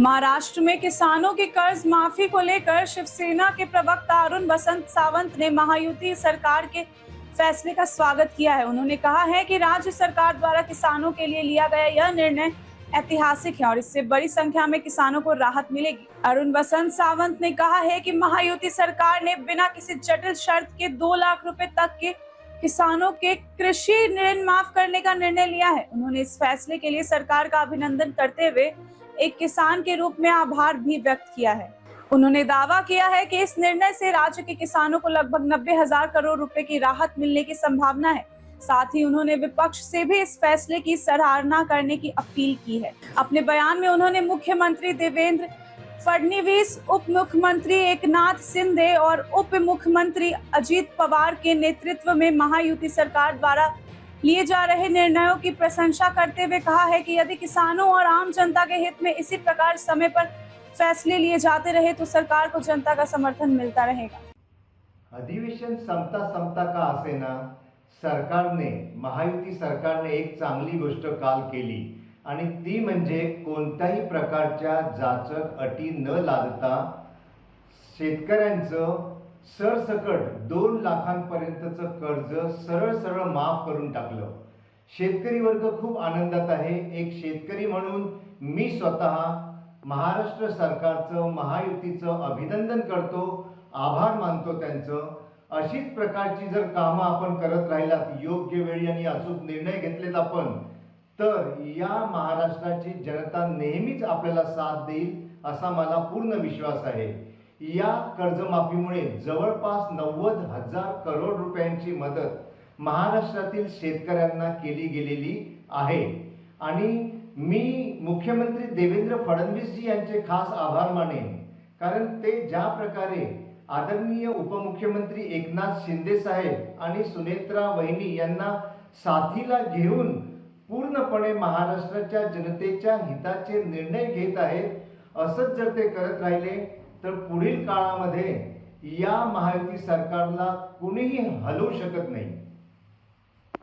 महाराष्ट्र में किसानों की कर्ज माफी को लेकर शिवसेना के प्रवक्ता अरुण बसंत सावंत ने महायुति सरकार के फैसले का स्वागत किया है। उन्होंने कहा है कि राज्य सरकार द्वारा किसानों के लिए लिया गया यह निर्णय ऐतिहासिक है और इससे बड़ी संख्या में किसानों को राहत मिलेगी। अरुण बसंत सावंत ने कहा है कि महायुति सरकार ने बिना किसी जटिल शर्त के 2 लाख रुपए तक के किसानों के कृषि ऋण माफ करने का निर्णय लिया है। उन्होंने इस फैसले के लिए सरकार का अभिनंदन करते हुए एक किसान के रूप में आभार भी व्यक्त किया है। उन्होंने दावा किया है कि इस निर्णय से राज्य के किसानों को लगभग 90,000 करोड़ रुपए की राहत मिलने की संभावना है। साथ ही उन्होंने विपक्ष से भी इस फैसले की सराहना करने की अपील की है। अपने बयान में उन्होंने मुख्यमंत्री देवेंद्र फडणवीस, उप मुख्यमंत्री एकनाथ शिंदे और उप मुख्यमंत्री अजित पवार के नेतृत्व में महायुति सरकार द्वारा लिए जा रहे निर्णयों की प्रशंसा करते हुए कहा है कि यदि किसानों और आम जनता के हित में इसी प्रकार समय पर फैसले लिए जाते रहे तो सरकार को जनता का समर्थन मिलता रहेगा। अधिवेशन संपता का असेना सरकारने महायुती सरकारने एक चांगली गोष्ट काल केली आणि ती म्हणजे कोणत्याही प्रकारच्या जाचक अटी न लादता शेतकऱ्यांचं सरसकट 2 लाखांपर्यंतचं कर्ज सरळ माफ करून टाकलं। शेतकरी वर्ग खूप आनंदात आहे। एक शेतकरी म्हणून मी स्वतः महाराष्ट्र सरकारचं महायुतीचं अभिनंदन करतो, आभार मानतो त्यांचं। अशीच प्रकारची जर कामं आपण करत राहिलात, योग्य वेळी आणि अचूक निर्णय घेतलेत आपण, तर या महाराष्ट्राची जनता नेहमीच आपल्याला साथ देईल असा मला पूर्ण विश्वास आहे। या कर्जमाफीमुळे जवळपास 90,000 करोड रुपयांची मदत महाराष्ट्रातील शेतकऱ्यांना केली गेलेली आहे आणि मी मुख्यमंत्री देवेंद्र फडणवीस जी यांचे खास आभार मानेन, कारण ते ज्या प्रकारे आदरणीय उपमुख्यमंत्री एकनाथ शिंदे साहेब आणि सुनेत्रा वहिनी यांना साथीला घेऊन पूर्णपणे महाराष्ट्राच्या जनतेच्या हिताचे निर्णय घेत आहेत। असंच जर ते करत राहिले तर पुढील काळामध्ये या महायुती सरकारला कुणीही हलवू शकत नाही।